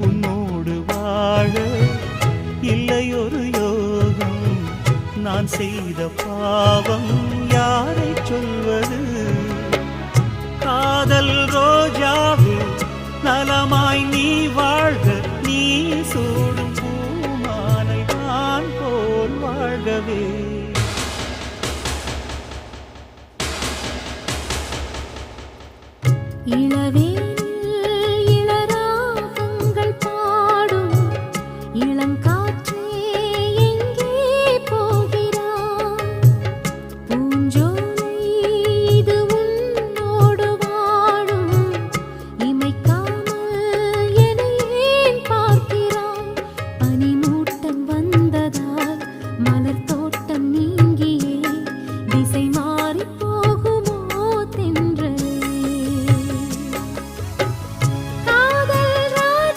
உன்னோடு வாழ இல்லை ஒரு யோகம். நான் செய்த பாவம் யாரை சொல்வது? காதல் ரோஜாவே நலமாய் நீ வாழ்க, நீ சூடும் பூமாலை நான் போல் வாழ்கவே.